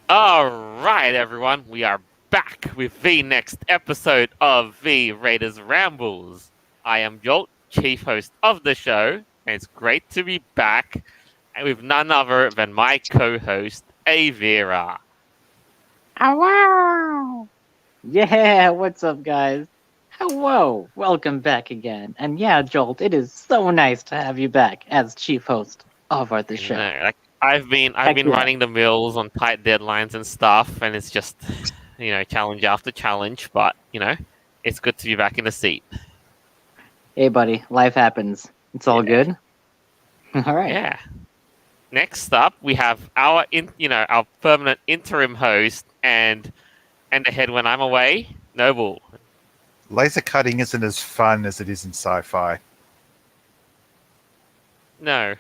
All right, everyone, we are back with the next episode of the Raiders Rambles. I am Jolt, chief host of the show, and it's great to be back with none other than my co-host, Avira. Oh, wow. Yeah, what's up, guys? Hello, welcome back again. And yeah, Jolt, it is so nice to have you back as chief host of the You know, show. like I've Heck been yeah. running the mills on tight deadlines and stuff, and it's just challenge after challenge. But it's good to be back in the seat. Hey, buddy, life happens. It's all Yeah, good. All right. yeah. Next up, we have our permanent interim host and the head when I'm away, Noble. Laser cutting isn't as fun as it is in sci-fi. No,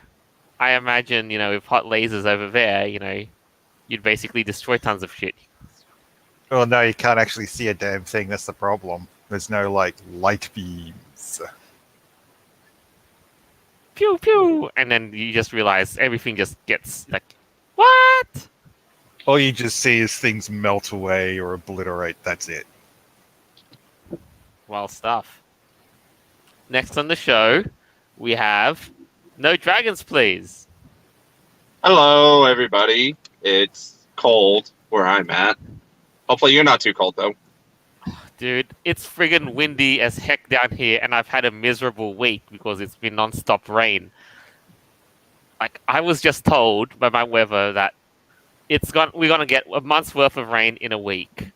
I imagine with hot lasers over there, you'd basically destroy tons of shit. Well, no, you can't actually see a damn thing. That's the problem. There's no light beams. Pew pew, and then you just realize everything just gets like, what? All you just see is things melt away or obliterate. That's it. Wild stuff. Next on the show, we have No Dragons, Please. Hello, everybody. It's cold where I'm at. Hopefully, you're not too cold, though. Dude, it's friggin' windy as heck down here, and I've had a miserable week because it's been non-stop rain. Like, I was just told by my weather that we're gonna get a month's worth of rain in a week.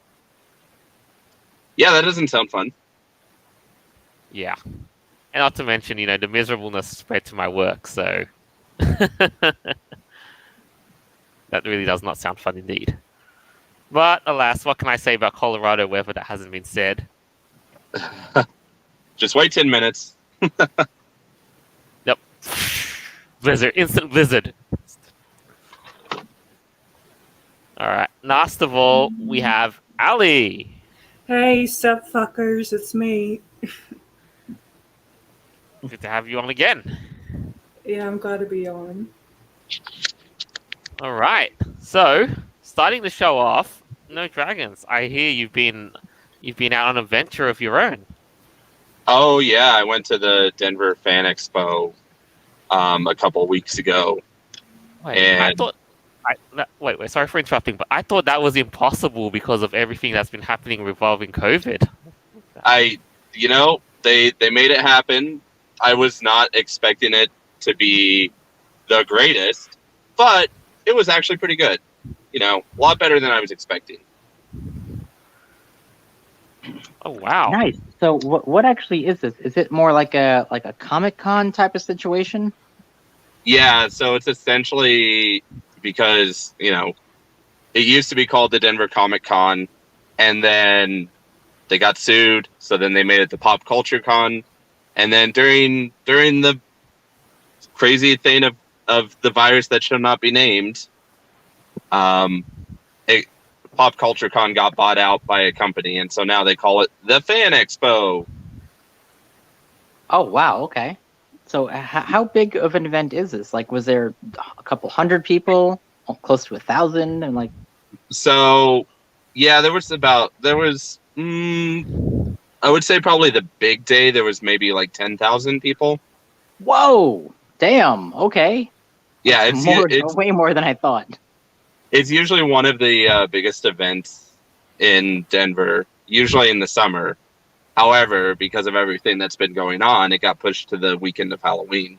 Yeah, that doesn't sound fun. Yeah. And not to mention, the miserableness spread to my work, so that really does not sound fun indeed. But alas, what can I say about Colorado weather that hasn't been said? Just wait 10 minutes. Yep. Blizzard, instant blizzard. Alright, last of all, we have Ali. Hey, sup fuckers, it's me. Good to have you on again. Yeah, I'm glad to be on. Alright, so starting the show off, No Dragons. I hear you've been out on an adventure of your own. Oh, yeah, I went to the Denver Fan Expo a couple weeks ago. Wait, wait, sorry for interrupting, but I thought that was impossible because of everything that's been happening revolving COVID. They made it happen. I was not expecting it to be the greatest, but it was actually pretty good. A lot better than I was expecting. Oh wow! Nice. So, what actually is this? Is it more like a Comic-Con type of situation? Yeah, so it's essentially because, it used to be called the Denver Comic Con, and then they got sued, so then they made it the Pop Culture Con. And then during the crazy thing of the virus that should not be named, Pop Culture Con got bought out by a company, and so now they call it the Fan Expo. Oh, wow. Okay. So, how big of an event is this? Like, was there a couple hundred people, close to 1,000, and like? So, yeah, there was I would say probably the big day there was maybe like 10,000 people. Whoa! Damn. Okay. Yeah, It's way more than I thought. It's usually one of the biggest events in Denver, usually in the summer. However, because of everything that's been going on, it got pushed to the weekend of Halloween,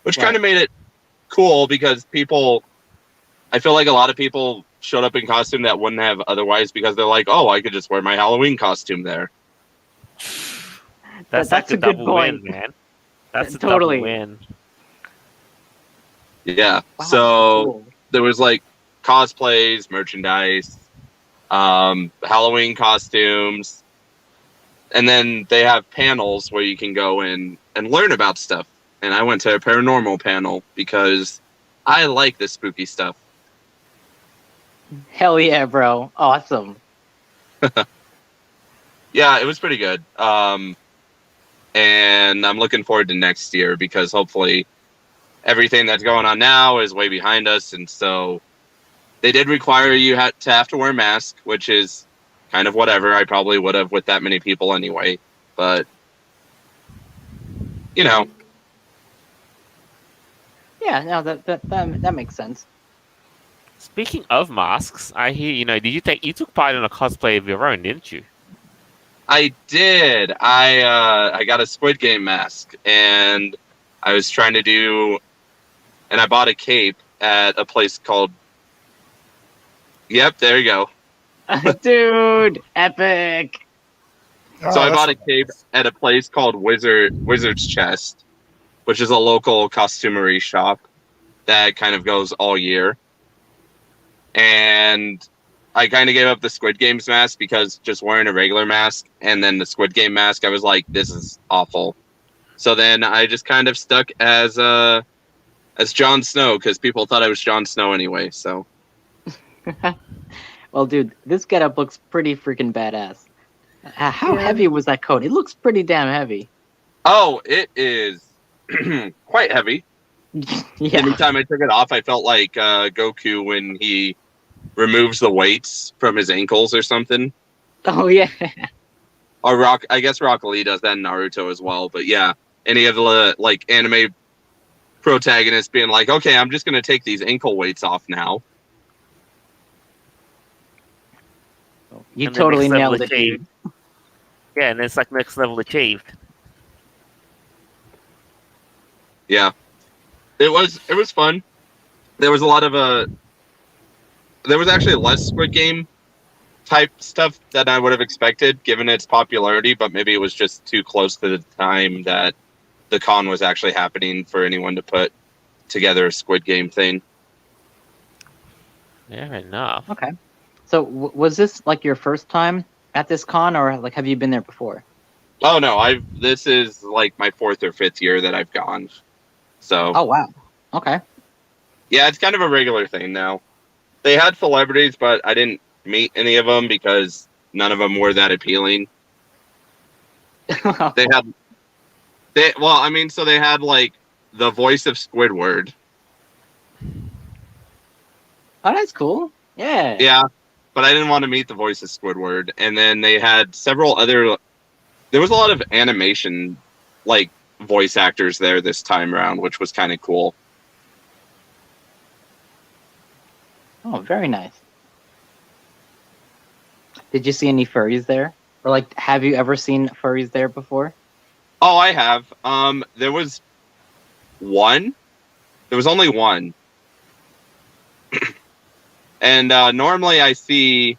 which kind of made it cool because I feel like a lot of people showed up in costume that wouldn't have otherwise because they're like, oh, I could just wear my Halloween costume there. That's like a good double point. win, man. That's a Totally. double win. Yeah. Wow, So cool. there was like cosplays, merchandise, Halloween costumes, and then they have panels where you can go in and learn about stuff. And I went to a paranormal panel because I like this spooky stuff. Hell yeah, bro. Awesome. Yeah, it was pretty good. And I'm looking forward to next year because hopefully everything that's going on now is way behind us. And so They did require you to have to wear a mask, which is kind of whatever. I probably would have with that many people anyway. But, you know, Yeah, no, that makes sense. Speaking of masks, I hear you took part in a cosplay of your own, didn't you? I did. I got a Squid Game mask, and I was trying to do, and I bought a cape at a place called. Yep, there you go. Dude, epic. Oh, So I that's bought a so cape nice. at a place called Wizard's Chest, which is a local costumery shop that kind of goes all year. And I kind of gave up the Squid Games mask because just wearing a regular mask and then the Squid Game mask, I was like, this is awful. So then I just kind of stuck as Jon Snow because people thought I was Jon Snow anyway. So Well, dude, this getup looks pretty freaking badass. How Yeah. heavy was that coat? It looks pretty damn heavy. oh, it is quite heavy. Yeah. Anytime I took it off, I felt like Goku when he removes the weights from his ankles or something. Oh yeah. Or I guess Rock Lee does that in Naruto as well. But yeah, any of the like anime protagonists being like, okay, I'm just gonna take these ankle weights off now. You And the totally next level nailed it, dude. achieved. Yeah, and it's like next level achieved. Yeah, it was fun. There was a lot of there was actually less Squid Game type stuff than I would have expected given its popularity, but maybe it was just too close to the time that the con was actually happening for anyone to put together a Squid Game thing. Fair enough. Okay. So was this like your first time at this con, or like have you been there before? Oh no, this is like my 4th or 5th year that I've gone. So Oh wow. Okay. yeah, it's kind of a regular thing now. They had celebrities, but I didn't meet any of them because none of them were that appealing. They had so they had like the voice of Squidward. Oh, that's cool. Yeah. Yeah, but I didn't want to meet the voice of Squidward. And then they had several other. There was a lot of animation, like voice actors there this time around, which was kind of cool. Oh, very nice. Did you see any furries there? Or like, have you ever seen furries there before? Oh, I have. There was one. There was only one. And normally I see,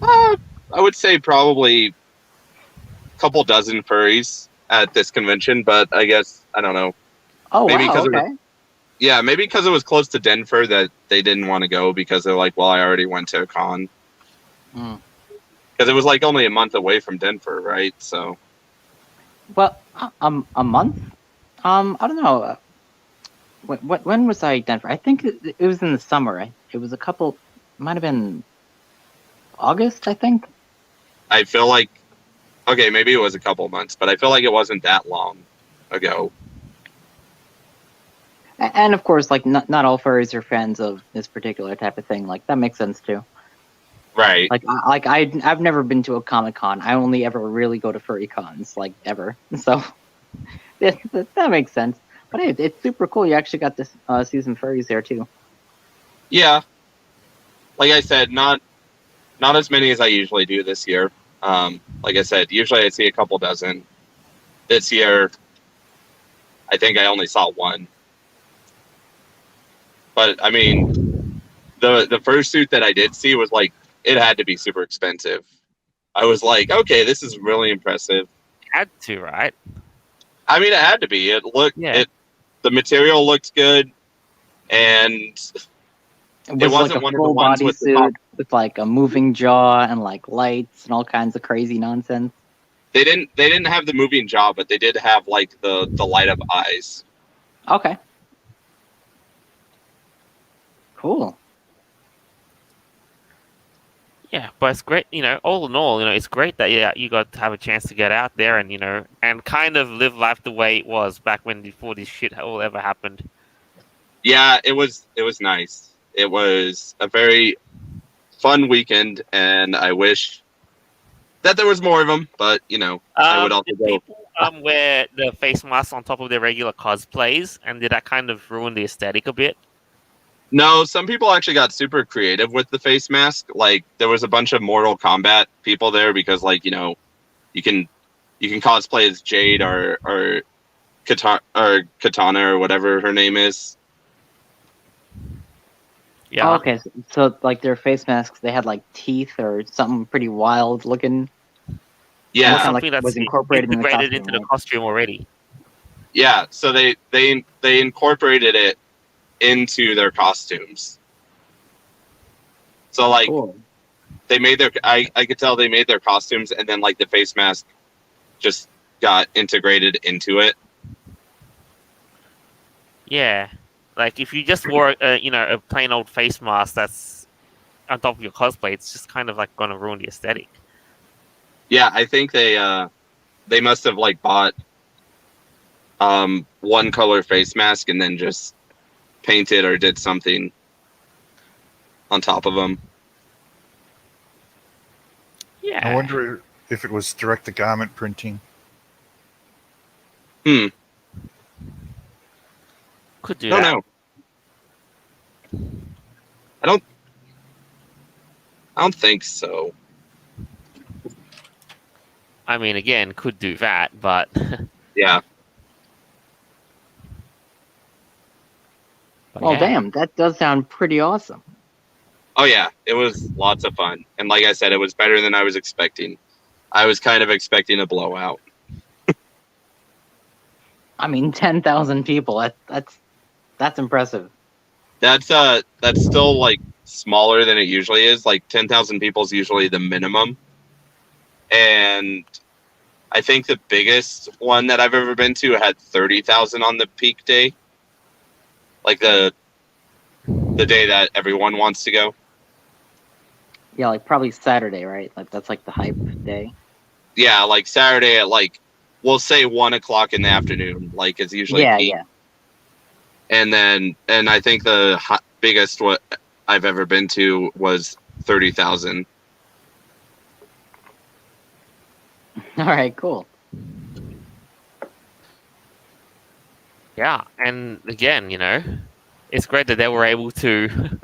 I would say probably a couple dozen furries at this convention, but I guess, I don't know. Oh Maybe wow. 'cause it was- Okay. Yeah, maybe because it was close to Denver that they didn't want to go because they're like, well, I already went to a con. Hmm. Because it was like only a month away from Denver, right? So, Well, a month. I don't know. When was I at Denver? I think it was in the summer. Right? It was a couple. Might have been August. I think. I feel like, okay, maybe it was a couple months, but I feel like it wasn't that long ago. And of course, like not all furries are fans of this particular type of thing. Like that makes sense too. Right. I've never been to a Comic-Con. I only ever really go to furry cons, like ever. So that makes sense. But hey, it's super cool. You actually got to see some furries there too. Yeah. Like I said, not as many as I usually do this year. Like I said, usually I see a couple dozen. This year, I think I only saw one. But I mean, the first suit that I did see was like, it had to be super expensive. I was like, okay, this is really impressive. Had to, right? I mean, it had to be. It looked, Yeah. The material looked good, and It was wasn't like a one of the full ones body with the suit top- with like a moving jaw and like lights and all kinds of crazy nonsense. they didn't have the moving jaw, but they did have like the light up eyes. Okay. Cool. Yeah, but it's great. All in all, it's great that you got to have a chance to get out there and and kind of live life the way it was back when before this shit all ever happened. Yeah, it was nice. It was a very fun weekend, and I wish that there was more of them. But I would also Did go. people wear the face masks on top of their regular cosplays, and did that kind of ruin the aesthetic a bit? No, some people actually got super creative with the face mask. Like there was a bunch of Mortal Kombat people there because, you can cosplay as Jade or Katana or whatever her name is. Yeah. Oh, okay, so like their face masks, they had like teeth or something pretty wild looking. Yeah, Kinda Something like that's was incorporated in the integrated costume, into the right? costume already. yeah. So they incorporated it into their costumes. So like Cool. they made their I could tell they made their costumes, and then like the face mask just got integrated into it. Yeah, like if you just wore a plain old face mask that's on top of your cosplay, it's just kind of like gonna ruin the aesthetic. Yeah, I think they must have like bought one color face mask and then just painted or did something on top of them. Yeah, I wonder if it was direct to garment printing. Hmm. could do I don't that. know. I don't think so. I mean, again, could do that, but Yeah. Well, yeah. damn, that does sound pretty awesome. Oh yeah, it was lots of fun, and like I said, it was better than I was expecting. I was kind of expecting a blowout. I mean, 10,000 people. That's impressive. That's still like smaller than it usually is. Like 10,000 people is usually the minimum, and I think the biggest one that I've ever been to had 30,000 on the peak day, like the day that everyone wants to go. Yeah, like probably Saturday, right? Like that's like the hype day. Yeah, like Saturday at like we'll say 1 o'clock in the afternoon. Like it's usually Yeah, peak. yeah. And I think the biggest what I've ever been to was 30,000. All right, cool. Yeah, and again, it's great that they were able to.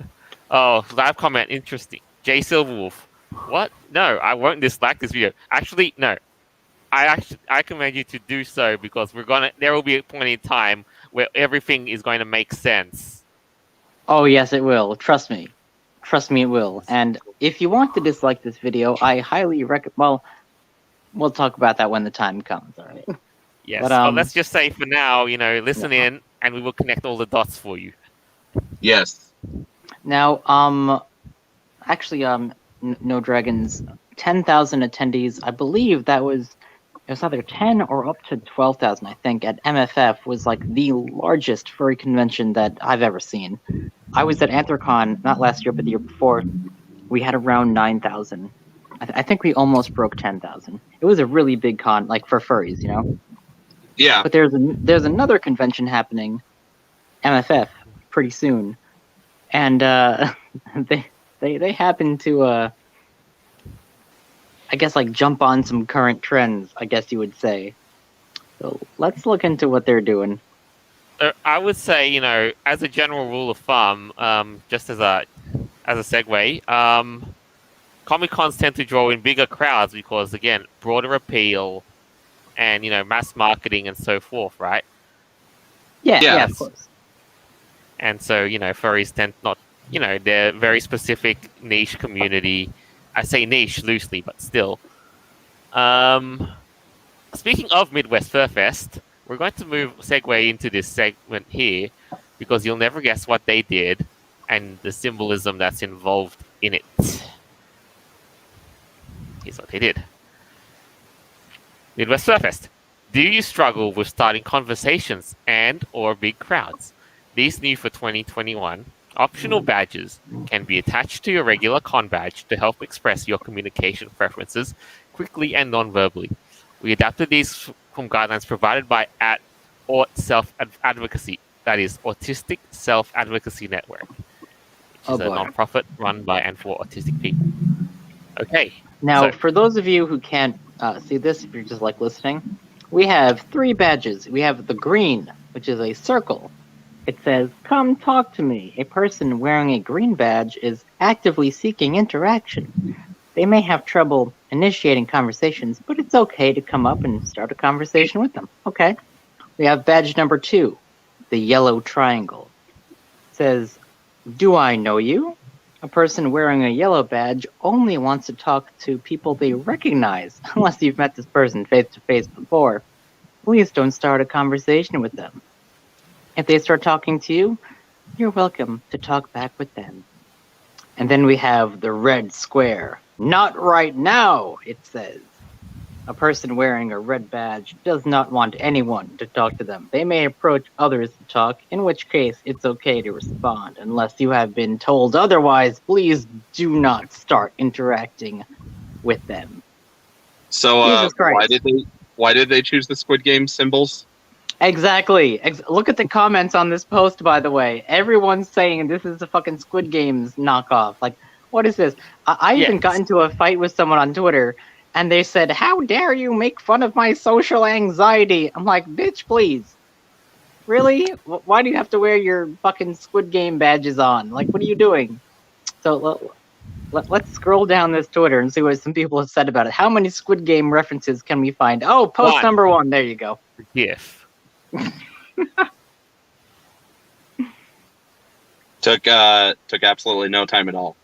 Oh, live comment, interesting. Jay Silverwolf, what? No, I won't dislike this video. Actually, no, I commend you to do so because there will be a point in time where everything is going to make sense. Oh yes, it will. Trust me. Trust me, it will. And if you want to dislike this video, I highly recommend. Well, we'll talk about that when the time comes. All right. Yes, But, let's just say for now, listen in, and we will connect all the dots for you. Yes. Now, actually, No Dragons, 10,000 attendees. I believe it was either 10 or up to 12,000. I think at MFF was like the largest furry convention that I've ever seen. I was at Anthrocon not last year, but the year before. We had around 9,000. I think we almost broke 10,000. It was a really big con, like for furries, Yeah. But there's another convention happening, MFF, pretty soon, and they happen to I guess like jump on some current trends, I guess you would say. So let's look into what they're doing. I would say, as a general rule of thumb, just as a segue, Comic Cons tend to draw in bigger crowds because, again, broader appeal and mass marketing and so forth, right? Yeah, of course. And so furries tend not, they're very specific niche community. I say niche loosely, but still. Speaking of Midwest Fur Fest, we're going to segue into this segment here because you'll never guess what they did and the symbolism that's involved in it. Here's what they did. Midwest Fur Fest. Do you struggle with starting conversations and or big crowds? These new for 2021 optional badges can be attached to your regular con badge to help express your communication preferences quickly and non-verbally. We adapted these from guidelines provided by AUT Self Advocacy, that is Autistic Self Advocacy Network. which Oh, is a boy. non-profit run by and for autistic people. Okay. Now, So- for those of you who can't see this, if you're just like listening, we have 3 badges. We have the green, which is a circle. It says, "Come talk to me." A person wearing a green badge is actively seeking interaction. They may have trouble initiating conversations, but it's okay to come up and start a conversation with them. Okay. We have badge number 2, the yellow triangle. It says, "Do I know you?" A person wearing a yellow badge only wants to talk to people they recognize, unless you've met this person face to face before. Please don't start a conversation with them. If they start talking to you, you're welcome to talk back with them. And then we have the red square. "Not right now," it says. A person wearing a red badge does not want anyone to talk to them. They may approach others to talk, in which case it's okay to respond. Unless you have been told otherwise, please do not start interacting with them. So, Jesus Christ. why did they choose the Squid Game symbols? Exactly. Look at the comments on this post, by the way. Everyone's saying this is a fucking Squid Games knockoff. Like, what is this? I even got Yes. into a fight with someone on Twitter, and they said, "How dare you make fun of my social anxiety?" I'm like, bitch, please. Really? Why do you have to wear your fucking Squid Game badges on? Like, what are you doing? So let's scroll down this Twitter and see what some people have said about it. How many Squid Game references can we find? Oh, post 1. number 1. There you go. GIF. Took absolutely no time at all.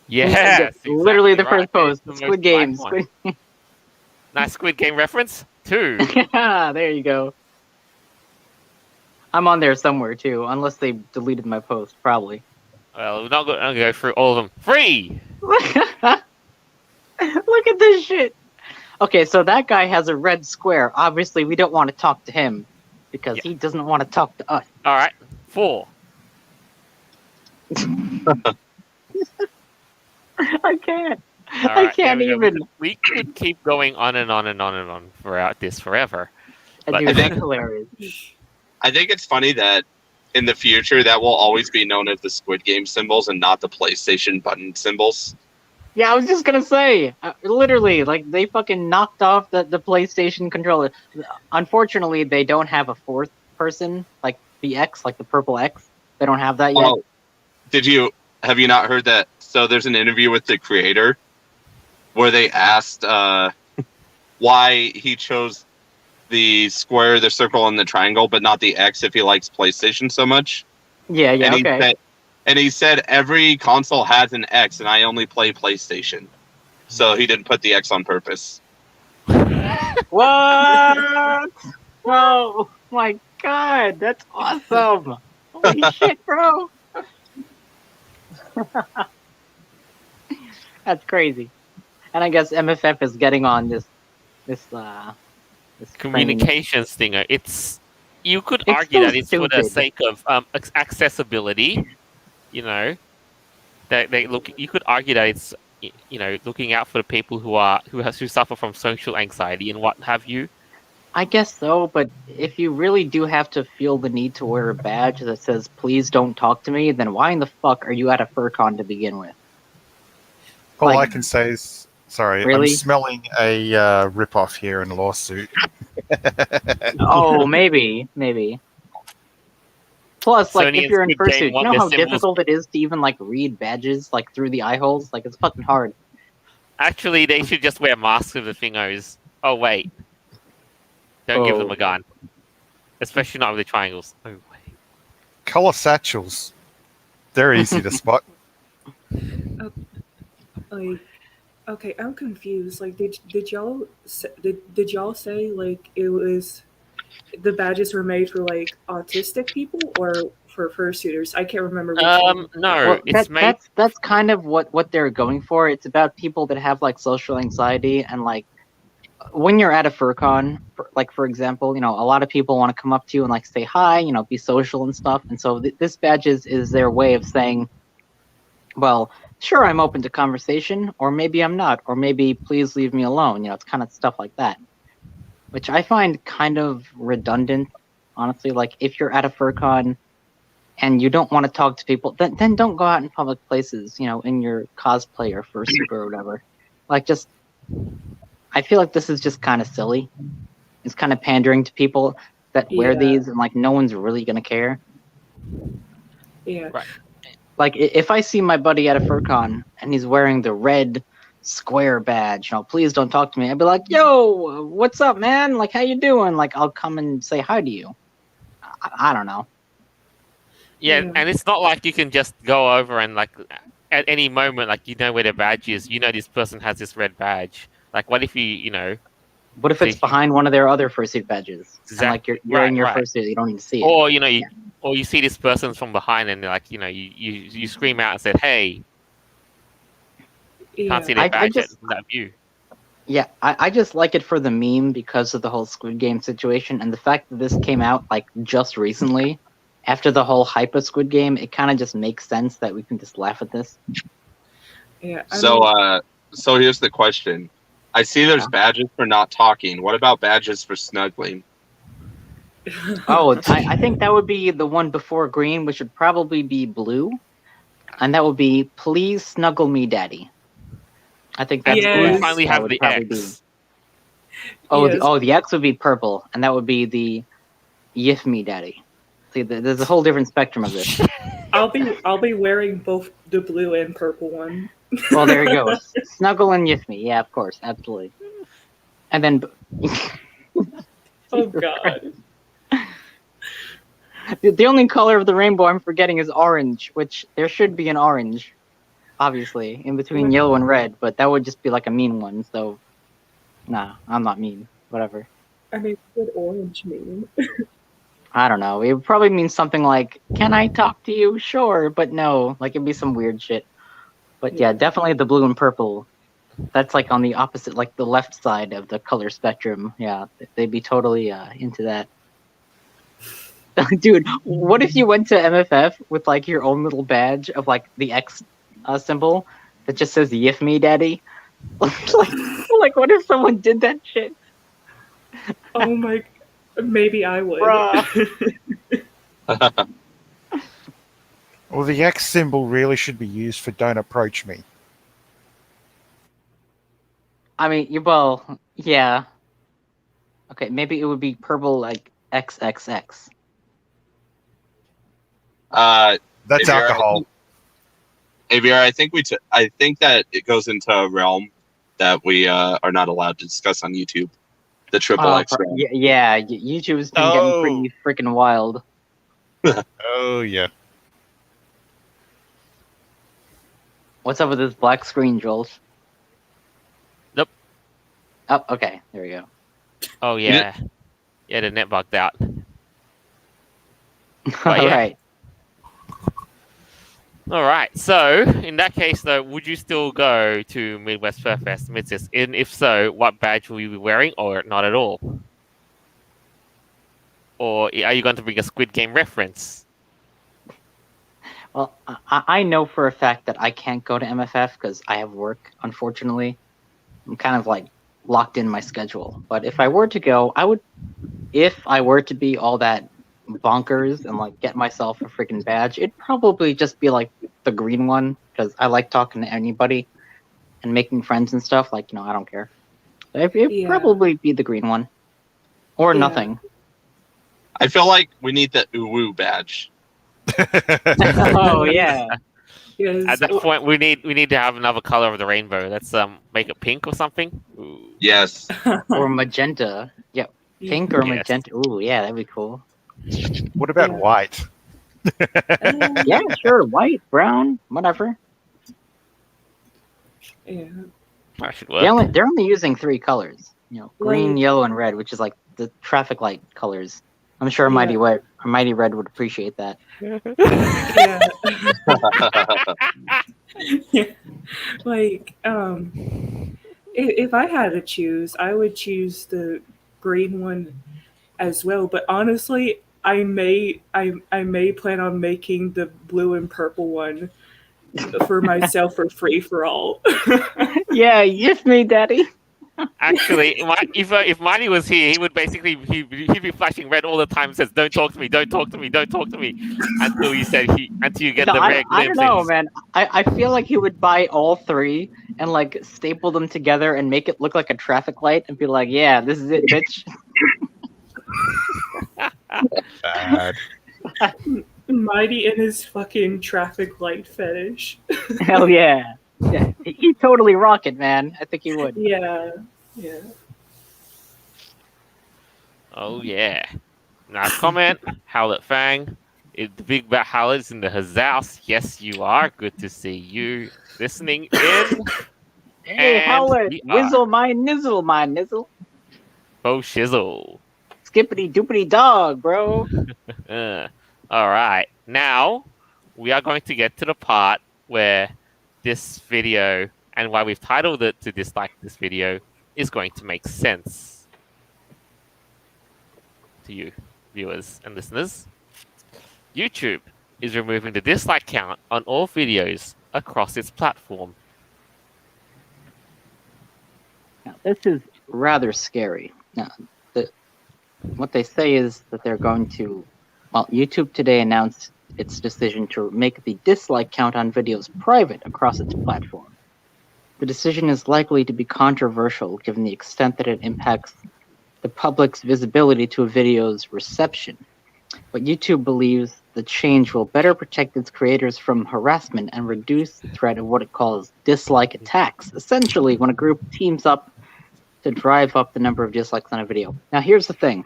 Yes. Literally the exactly first post. It's the Squid most Game. liked one. Nice Squid Game reference. 2. There you go. I'm on there somewhere too, unless they deleted my post, probably. Well, we're not going to go through all of them. 3. Look at this shit. Okay, so that guy has a red square. Obviously, we don't want to talk to him because he doesn't want to talk to us. All right. 4. I can't. All I right, can't there we go. even. We could keep going on and on and on and on throughout this forever. But- Dude, that's hilarious. I think it's funny that in the future that will always be known as the Squid Game symbols and not the PlayStation button symbols. Yeah, I was just gonna say, literally, like they fucking knocked off the PlayStation controller. Unfortunately, they don't have a 4th person, like the X, like the purple X. They don't have that yet. Oh, have you not heard that? So there's an interview with the creator where they asked why he chose the square, the circle, and the triangle, but not the X if he likes PlayStation so much. Yeah, okay. He said every console has an X, and I only play PlayStation. So he didn't put the X on purpose. What? Oh my god, that's awesome! Holy shit, bro! That's crazy. And I guess MFF is getting on this Communications stinger. You could It's argue so that it's for the stupid. sake of accessibility. You know, you could argue that it's looking out for the people who suffer from social anxiety and what have you. I guess so, but if you really do have to feel the need to wear a badge that says "Please don't talk to me," then why in the fuck are you at a FurCon to begin with? All Like- I can say is, sorry, Really? I'm smelling a rip-off here in a lawsuit. Oh, maybe. Plus, like, Sony if and you're in Squid Game fursuit, you want know their how symbols- difficult it is to even like read badges like through the eye holes. Like, it's fucking hard. Actually, they should just wear masks with the thingos. Oh wait, don't give them a gun, especially not with the triangles. Oh wait. Color satchels. They're easy to spot. Like, okay, I'm confused. Like, did y'all say like it was the badges were made for like autistic people or for fursuiters? I can't remember which one. No, Well, it's made. that's kind of what they're going for. It's about people that have like social anxiety and like when you're at a FurCon, like for example, a lot of people want to come up to you and like say hi, be social and stuff. And so this badge is their way of saying, well, sure, I'm open to conversation, or maybe I'm not, or maybe please leave me alone. It's kind of stuff like that, which I find kind of redundant, honestly. Like if you're at a FurCon, and you don't want to talk to people, then don't go out in public places, in your cosplay or fursuit or whatever. Like, just, I feel like this is just kind of silly. It's kind of pandering to people that wear Yeah. these, and like no one's really gonna care. Yeah. Right. Like, if I see my buddy at a FurCon and he's wearing the red square badge, please don't talk to me. I'd be like, yo, what's up, man? Like, how you doing? Like, I'll come and say hi to you. I don't know. Yeah, Yeah. and it's not like you can just go over and like at any moment, like you know where the badge is. You know this person has this red badge. Like, what if What if it's See, behind one of their other fursuit badges? And like you're Right, in your right. fursuit, you don't need to see it. or or you see this person's from behind and like you scream out and said, "Hey, can't see Yeah. their badge just- from that view." Yeah, I just like it for the meme because of the whole Squid Game situation, and the fact that this came out like just recently, after the whole hype of Squid Game. It kind of just makes sense that we can just laugh at this. Yeah. So here's the question. I see there's badges for not talking. What about badges for snuggling? Oh, I think that would be the one before green, which would probably be blue, and that would be "Please snuggle me, daddy." I think that's Yes. We Yes. finally that have would the probably X. be. Oh, Yes. the X would be purple, and that would be the "Yif me, daddy." See, there's a whole different spectrum of this. I'll be wearing both the blue and purple one. Well, there you go. Snuggle and Yif me. Yeah, of course, absolutely. And then, Oh God. the only color of the rainbow I'm forgetting is orange, which there should be an orange, obviously, in between yellow and red, but that would just be like a mean one, so nah, I'm not mean. Whatever. I mean, what orange mean? I don't know. It would probably mean something like, "Can I talk to you?" Sure, but no. Like, it'd be some weird shit. But yeah, Yeah. definitely the blue and purple. That's like on the opposite, like the left side of the color spectrum. Yeah, they'd be totally into that. Dude, what if you went to MFF with like your own little badge of like the X symbol that just says "Yif me, daddy"? like, what if someone did that shit? Oh my. Maybe I would. Well, the X symbol really should be used for "Don't approach me." I mean, well, yeah. Okay, maybe it would be purple, like XXX. Uh, That's If you're- alcohol. Aviar, I think that it goes into a realm that we are not allowed to discuss on YouTube. The triple X realm. Yeah, YouTube's been getting pretty freaking wild. Oh yeah. What's up with this black screen, Joel? Nope. Oh, okay. There we go. Oh yeah, the net bugged out. All yeah. right. All right. So in that case, though, would you still go to Midwest Fur Fest, Midsis? And if so, what badge will you be wearing, or not at all? Or are you going to bring a Squid Game reference? Well, I know for a fact that I can't go to MFF because I have work, unfortunately. I'm kind of like locked in my schedule. But if I were to go, I would, if I were to be all that bonkers and like get myself a freaking badge, it'd probably just be like the green one because I like talking to anybody and making friends and stuff. Like, I don't care. It'd probably be the green one or nothing. I feel like we need the uwu badge. Oh yeah. Yes. At that point, we need to have another color of the rainbow. Let's make it pink or something. Ooh. Yes. Or magenta. Yeah, pink or Yes. magenta. Ooh, yeah, that'd be cool. What about Yeah. white? Yeah, sure. White, brown, whatever. Yeah. That should They're work. only using 3 colors. Green, Right. yellow, and red, which is like the traffic light colors. I'm sure Mighty Red would appreciate that. Yeah. Like, if I had to choose, I would choose the green one as well. But honestly, I may plan on making the blue and purple one for myself for free for all. Yeah, yes, me, daddy. Actually, if Marty was here, he would basically he'd be flashing red all the time. And says, "Don't talk to me! Don't talk to me! Don't talk to me!" Until you get No, the rare I don't glimpse. know, And man. I feel like he would buy all three and like staple them together and make it look like a traffic light and be like, "Yeah, this is it, bitch." Bad. Mighty and his fucking traffic light fetish. Hell yeah. Yeah, he'd totally rock it, man. I think he would. Yeah. Yeah. oh yeah. Now comment, Howlett Fang. The big bat Howlett's in the house. Yes, you are. Good to see you listening in. Hey, And Howlett, we are. whizzle my nizzle. Oh shizzle. Skippity doopity dog, bro. All right. Now we are going to get to the part where this video and why we've titled it to dislike this video is going to make sense to you, viewers and listeners. YouTube is removing the dislike count on all videos across its platform. Now, this is rather scary. Now, what they say is that they're going to. Well, YouTube today announced its decision to make the dislike count on videos private across its platform. The decision is likely to be controversial given the extent that it impacts the public's visibility to a video's reception. But YouTube believes the change will better protect its creators from harassment and reduce the threat of what it calls dislike attacks. Essentially, when a group teams up to drive up the number of dislikes on a video. Now, here's the thing.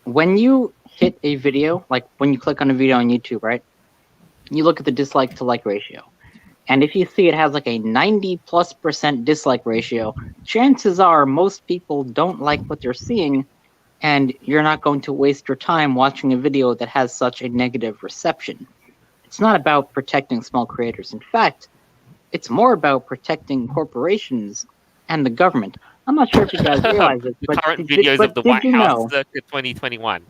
When you hit a video, like when you click on a video on YouTube, right? You look at the dislike to like ratio. And if you see it has like a 90+% dislike ratio, chances are most people don't like what they're seeing, and you're not going to waste your time watching a video that has such a negative reception. It's not about protecting small creators. In fact, it's more about protecting corporations and the government. I'm not sure if you guys realize it, The but current videos of the did White you House know? circa 2021.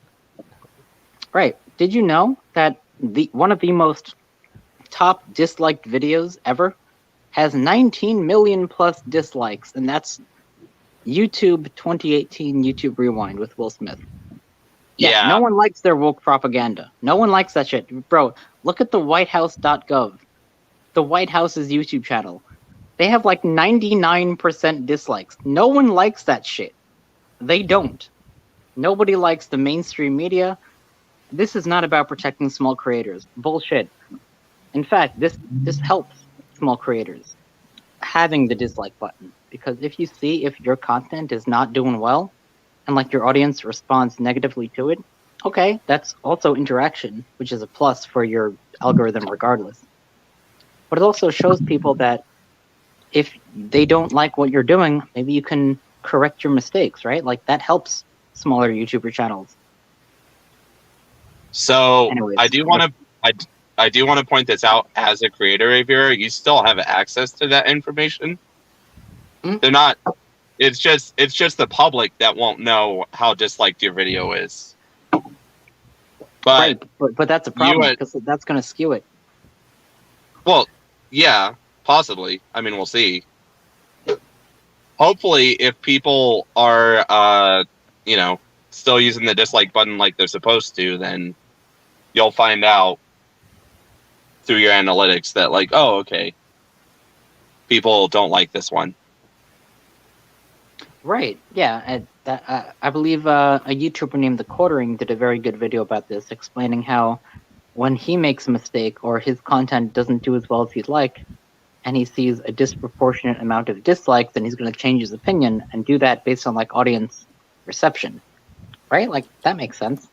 Right. Did you know that one of the most top disliked videos ever has 19 million plus dislikes, and that's YouTube 2018 YouTube Rewind with Will Smith. Yeah. No one likes their woke propaganda. No one likes that shit. Bro, look at the whitehouse.gov. The White House's YouTube channel. They have like 99% dislikes. No one likes that shit. They don't. Nobody likes the mainstream media. This is not about protecting small creators. Bullshit. In fact, this helps small creators having the dislike button, because if you see if your content is not doing well and like your audience responds negatively to it, okay, that's also interaction, which is a plus for your algorithm regardless. But it also shows people that if they don't like what you're doing, maybe you can correct your mistakes, right? Like that helps smaller YouTuber channels. So Anyways, I do want to point this out. As a creator reviewer, you still have access to that information. Mhm. They're not. It's just the public that won't know how disliked your video is. But right, but that's a problem because that's going to skew it. well, yeah, possibly. I mean, we'll see. Hopefully, if people are, still using the dislike button like they're supposed to, then you'll find out through your analytics that, like, oh, okay, people don't like this one. Right. Yeah. I believe a YouTuber named The Quartering did a very good video about this, explaining how when he makes a mistake or his content doesn't do as well as he'd like, and he sees a disproportionate amount of dislikes, then he's going to change his opinion and do that based on like audience reception. Right? Like that makes sense.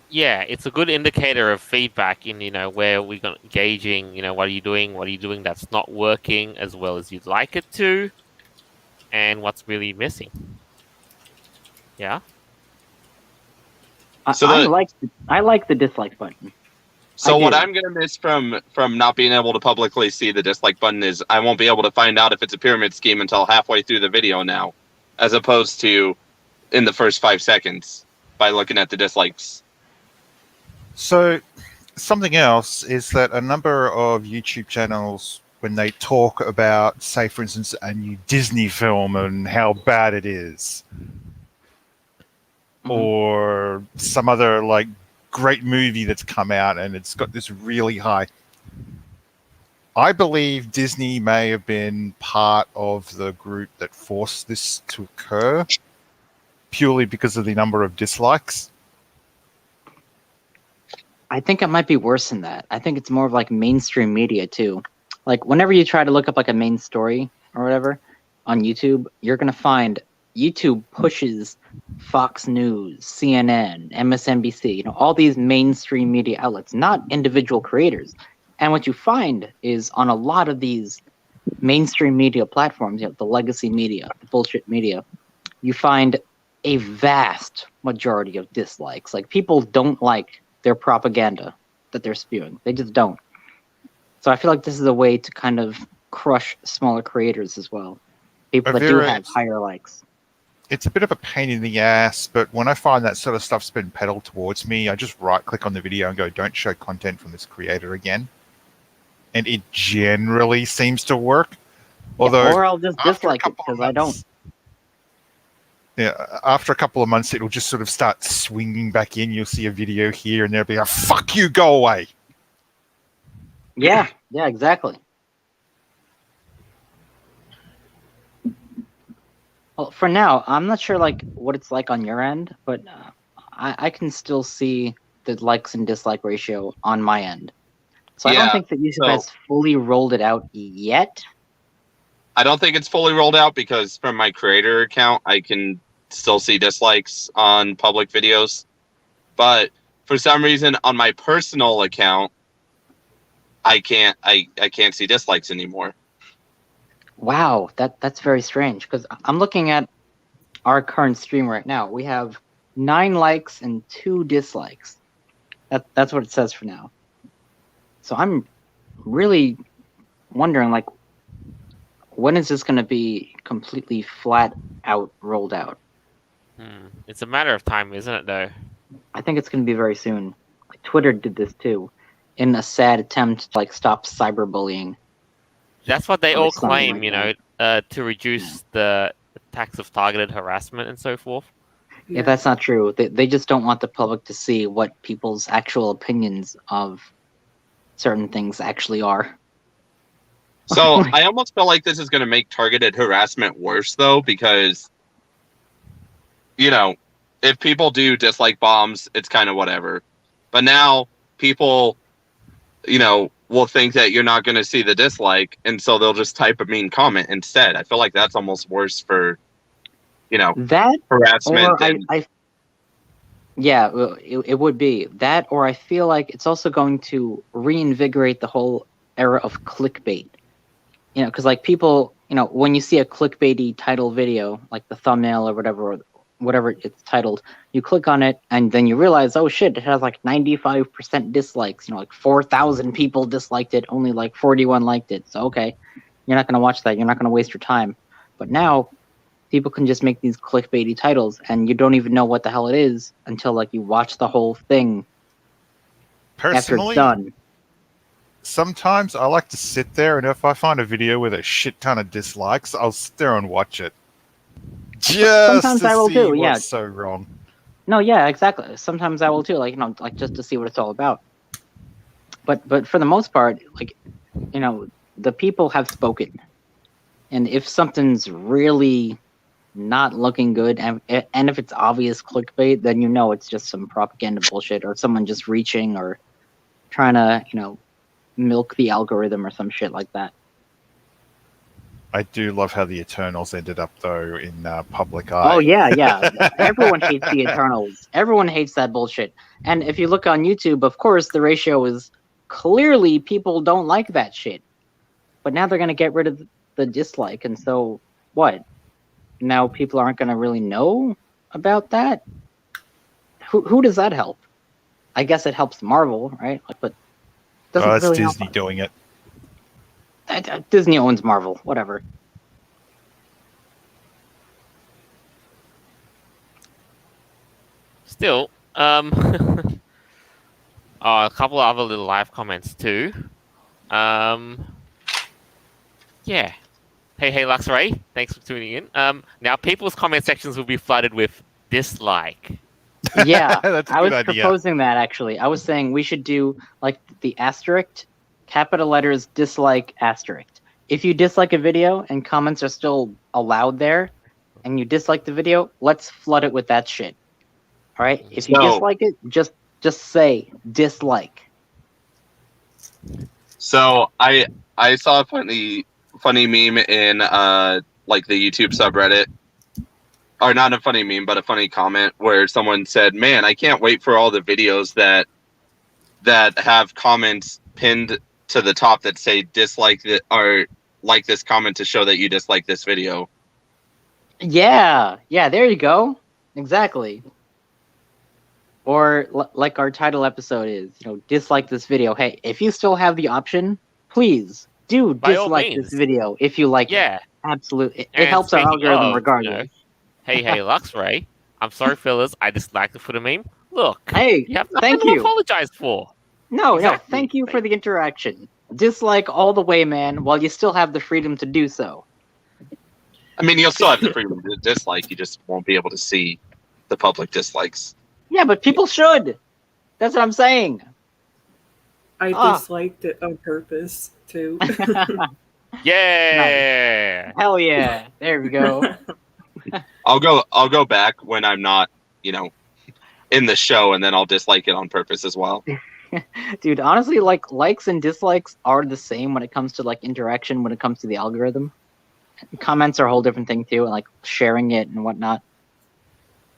Yeah, it's a good indicator of feedback in, where we're gauging, what are you doing that's not working as well as you'd like it to, and what's really missing. Yeah. So I like the dislike button. So I what do. I'm going to miss from not being able to publicly see the dislike button is I won't be able to find out if it's a pyramid scheme until halfway through the video now, as opposed to in the first 5 seconds by looking at the dislikes. So, something else is that a number of YouTube channels when they talk about, say, for instance, a new Disney film and how bad it is, or some other like great movie that's come out and it's got this really high. I believe Disney may have been part of the group that forced this to occur purely because of the number of dislikes. I think it might be worse than that. I think it's more of like mainstream media too. Like whenever you try to look up like a main story or whatever on YouTube, you're gonna find YouTube pushes Fox News, CNN, MSNBC, all these mainstream media outlets, not individual creators. And what you find is on a lot of these mainstream media platforms, the legacy media, the bullshit media, you find a vast majority of dislikes. Like people don't like their propaganda that they're spewing. They just don't. So I feel like this is a way to kind of crush smaller creators as well. People that do have higher likes. It's a bit of a pain in the ass, but when I find that sort of stuff's been peddled towards me, I just right-click on the video and go, don't show content from this creator again. And it generally seems to work. Although, or I'll just dislike it because I don't. Yeah, after a couple of months, it'll just sort of start swinging back in. You'll see a video here, and there'll be a "fuck you, go away." Yeah, exactly. Well, for now, I'm not sure like what it's like on your end, but I can still see the likes and dislike ratio on my end. So I don't think that YouTube has fully rolled it out yet. I don't think it's fully rolled out because from my creator account, I can still see dislikes on public videos. But for some reason, on my personal account, I can't see dislikes anymore. Wow, that's very strange because I'm looking at our current stream right now. We have 9 likes and 2 dislikes. That's what it says for now. So I'm really wondering, like, when is this going to be completely flat out rolled out? It's a matter of time, isn't it, though? I think it's going to be very soon. Like, Twitter did this too, in a sad attempt to like stop cyberbullying. That's what they all claim, like to reduce the attacks of targeted harassment and so forth. Yeah, that's not true. They just don't want the public to see what people's actual opinions of certain things actually are. So I almost feel like this is going to make targeted harassment worse, though, because, if people do dislike bombs, it's kind of whatever. But now people, will think that you're not going to see the dislike, and so they'll just type a mean comment instead. I feel like that's almost worse for, that harassment. It would be that, or I feel like it's also going to reinvigorate the whole era of clickbait. Because like people, when you see a clickbaity title video, like the thumbnail or whatever it's titled, you click on it and then you realize, oh shit, it has like 95% dislikes. Like 4,000 people disliked it, only like 41 liked it. So okay, you're not going to watch that. You're not going to waste your time. But now people can just make these clickbaity titles and you don't even know what the hell it is until like you watch the whole thing. Personally, after it's done. Sometimes I like to sit there, and if I find a video with a shit ton of dislikes, I'll sit there and watch it. Just Sometimes to I will see too, what's so wrong. No, yeah, exactly. Sometimes I will too, like just to see what it's all about. But for the most part, like, the people have spoken, and if something's really not looking good, and if it's obvious clickbait, then it's just some propaganda bullshit or someone just reaching or trying to milk the algorithm or some shit like that. I do love how the Eternals ended up, though, in public eye. Oh, yeah. Everyone hates the Eternals. Everyone hates that bullshit. And if you look on YouTube, of course, the ratio is clearly people don't like that shit. But now they're going to get rid of the dislike. And so, what? Now people aren't going to really know about that? Who does that help? I guess it helps Marvel, right? But it's really Disney doing it. Disney owns Marvel. Whatever. Still, a couple of other little live comments too. yeah. Hey, Luxray, thanks for tuning in. Now people's comment sections will be flooded with dislike. Yeah, That's a I good was idea. proposing that actually. I was saying we should do like the asterisk, capital letters, dislike asterisk. If you dislike a video and comments are still allowed there, and you dislike the video, let's flood it with that shit. All right. If you So- dislike it, just say dislike. So I saw a funny meme in like the YouTube subreddit, or not a funny meme, but a funny comment where someone said, "Man, I can't wait for all the videos that have comments pinned to the top that say dislike that or like this comment to show that you dislike this video." Yeah, there you go. Exactly. Or like our title episode is, dislike this video. Hey, if you still have the option, please do By all dislike this means. video if you like it. Yeah. Absolutely. It And helps our speaking algorithm of, regardless. Hey, Luxray, I'm sorry, fellas, I disliked it for the meme. Look, Hey, you have nothing thank to you. apologize for. No, Exactly. thank you for the interaction. Dislike all the way, man, while you still have the freedom to do so. I mean, you'll still have the freedom to dislike. You just won't be able to see the public dislikes. Yeah, but people should. That's what I'm saying. I Ah. disliked it on purpose too. Yeah. Hell yeah. There we go. I'll go back when I'm not, in the show, and then I'll dislike it on purpose as well. Dude, honestly, like likes and dislikes are the same when it comes to like interaction, when it comes to the algorithm. Comments are a whole different thing too, and like sharing it and whatnot.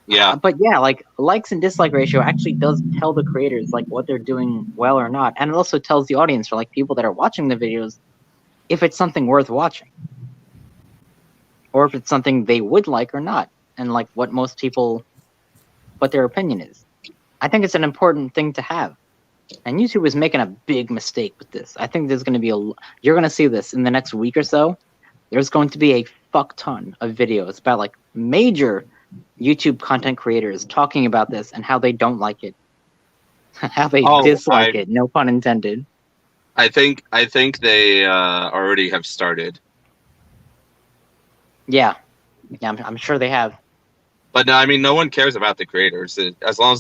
Yeah. But yeah, like likes and dislike ratio actually does tell the creators like what they're doing well or not, and it also tells the audience or like people that are watching the videos if it's something worth watching, or if it's something they would like or not, and like what their opinion is. I think it's an important thing to have. And YouTube is making a big mistake with this. I think there's going to be you're going to see this in the next week or so. There's going to be a fuck ton of videos about like major YouTube content creators talking about this and how they don't like it, how they dislike it. No pun intended. I think they already have started. Yeah, I'm sure they have. But no, I mean, no one cares about the creators as long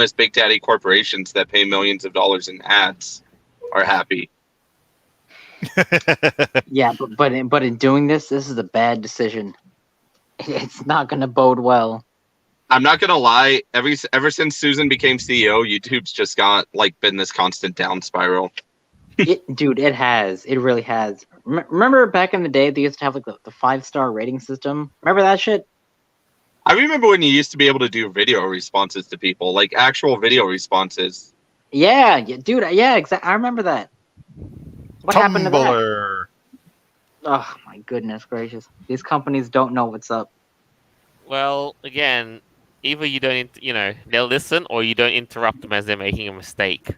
as big daddy corporations that pay millions of dollars in ads are happy. Yeah, but in doing this is a bad decision. It's not going to bode well. I'm not gonna lie. Ever since Susan became CEO, YouTube's just been this constant down spiral. Dude, it has. It really has. Remember back in the day, they used to have like the 5-star rating system. Remember that shit? I remember when you used to be able to do video responses to people, like actual video responses. Yeah, dude. Yeah, exactly. I remember that. What happened to that? Tumblr. Oh my goodness gracious! These companies don't know what's up. Well, again, either you don't, they'll listen, or you don't interrupt them as they're making a mistake.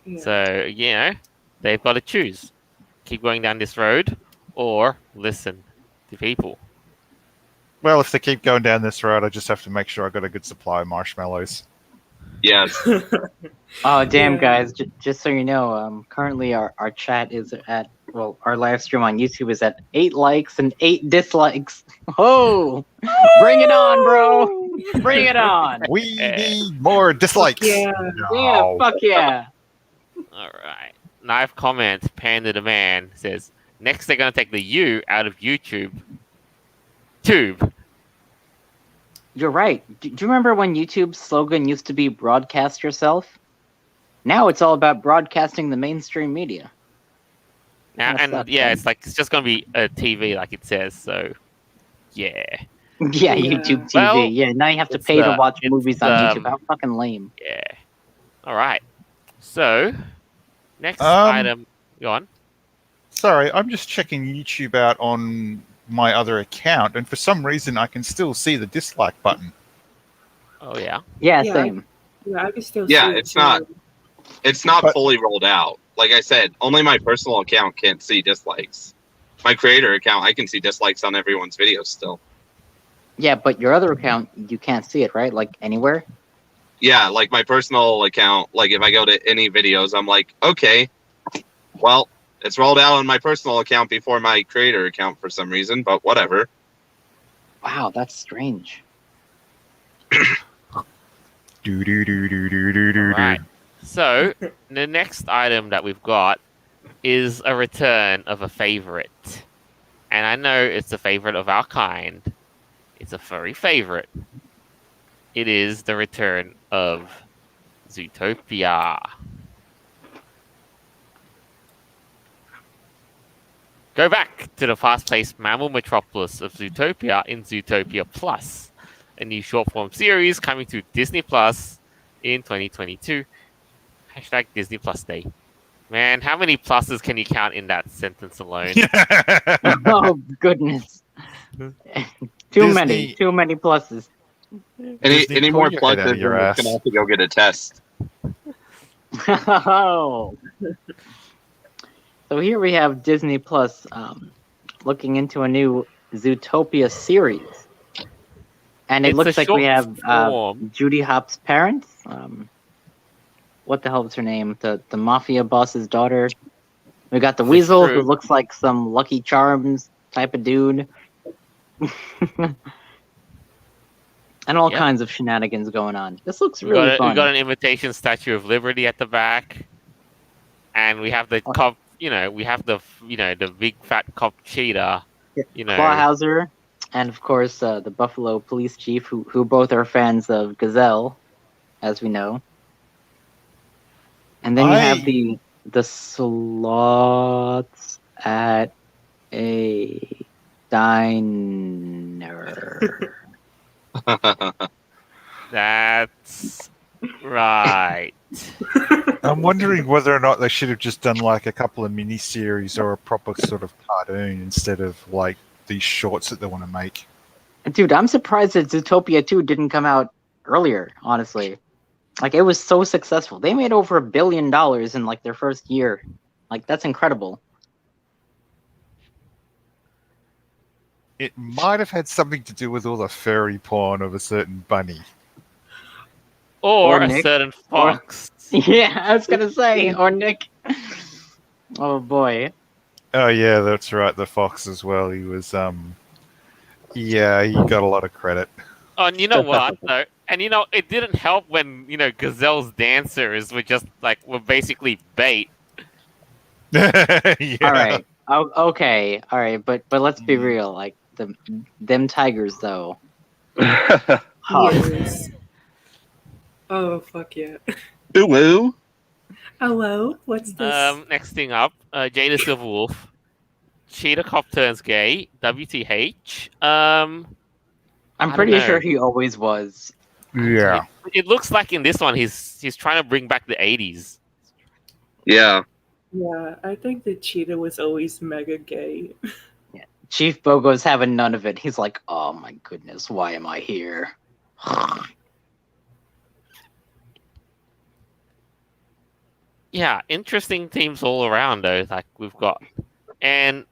Yeah. So, they've got to choose. Keep going down this road, or listen to people. Well, if they keep going down this road, I just have to make sure I got a good supply of marshmallows. Yes. Oh damn, Yeah. guys! Just so you know, currently our chat is at our live stream on YouTube is at 8 likes and 8 dislikes. Oh, bring it on, bro! Bring it on! We need more dislikes. Yeah. Yeah, No. fuck yeah! All right. Knife comments, Panda the Man says, next they're going to take the U out of YouTube. Tube. You're right. Do you remember when YouTube's slogan used to be broadcast yourself? Now it's all about broadcasting the mainstream media. Now, Kinda and sucks, yeah, right? it's like it's just going to be a TV like it says, so yeah. Yeah, Yeah. YouTube TV. Well, Yeah, now you have to it's, pay to watch it's, movies on YouTube. How fucking lame. Yeah. All right. So, next Um, item. Go on. Sorry, I'm just checking YouTube out on my other account, and for some reason I can still see the dislike button. Oh, yeah. Yeah, Yeah. same. Yeah, I can still Yeah, see it it's not- too. It's not But- fully rolled out. Like I said, only my personal account can't see dislikes. My creator account, I can see dislikes on everyone's videos still. Yeah, but your other account, you can't see it, right? Like anywhere? Yeah, like my personal account, like if I go to any videos, I'm like, okay, Well, it's rolled out on my personal account before my creator account for some reason, but whatever. Wow, that's strange. Do do do do do do do do. Right. So the next item that we've got is a return of a favorite, and I know it's a favorite of our kind. It's a furry favorite. It is the return of Zootopia. Go back to the fast-paced mammal metropolis of Zootopia in Zootopia Plus, a new short-form series coming to Disney Plus in 2022. Hashtag Disney Plus Day. Man, how many pluses can you count in that sentence alone? Oh goodness. Too many pluses. Disney, Any pull more your head out pluses, of your and ass. it's gonna have to go get a test. Oh. So here we have Disney Plus looking into a new Zootopia series. And it It's looks a like we short have form. Judy Hopps' parents. What the hell is her name? The mafia boss's daughter. We got the Weasel, who true. looks like some Lucky Charms type of dude. And all Yep. kinds of shenanigans going on. This looks We really fun. got an imitation Statue of Liberty at the back, and we have the cop. We have the the big fat cop cheetah. Clawhauser, and of course the Buffalo Police Chief, who both are fans of Gazelle, as we know. And then you have the sloths at a diner. That's right. I'm wondering whether or not they should have just done like a couple of mini-series or a proper sort of cartoon instead of like these shorts that they want to make. Dude, I'm surprised that Zootopia 2 didn't come out earlier, honestly. Like, it was so successful. They made over $1 billion in like their first year. Like, that's incredible. It might have had something to do with all the furry porn of a certain bunny. Or a Nick. certain fox. Yeah, I was gonna say, or Nick. Oh boy. Oh yeah, that's right. The fox as well. He was yeah, he got a lot of credit. Oh, and you know what though? And it didn't help when Gazelle's dancers were basically bait. Yeah. All right. Oh, okay. All right, but let's be real. Like them tigers though. Huh. Yes. Oh fuck yeah. Ooh. Hello, what's this? Next thing up, Jada Silverwolf. Cheetah cop turns gay. WTH. I'm I pretty don't know. sure he always was. Yeah. It looks like in this one he's trying to bring back the 80s. Yeah. Yeah, I think the cheetah was always mega gay. Chief Bogo's having none of it. He's like, oh my goodness, why am I here? Yeah, interesting themes all around though. Like we've got, and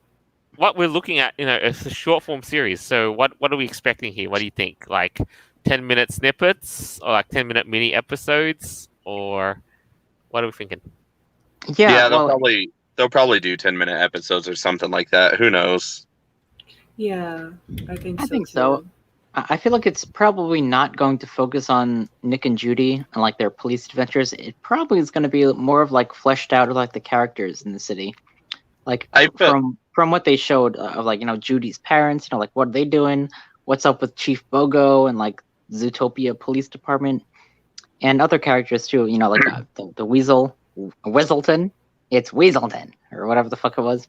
what we're looking at, it's a short form series. So what are we expecting here? What do you think? Like 10-minute snippets or like 10-minute mini episodes, or what are we thinking? Yeah, they'll probably do 10-minute episodes or something like that. Who knows? Yeah, I think I so. think too. so. I feel like it's probably not going to focus on Nick and Judy and like their police adventures. It probably is going to be more of like fleshed out of like the characters in the city. Like from what they showed of like Judy's parents, like what are they doing? What's up with Chief Bogo and like Zootopia Police Department and other characters too? Like the Weasel, Weaselton. It's Weaselton or whatever the fuck it was.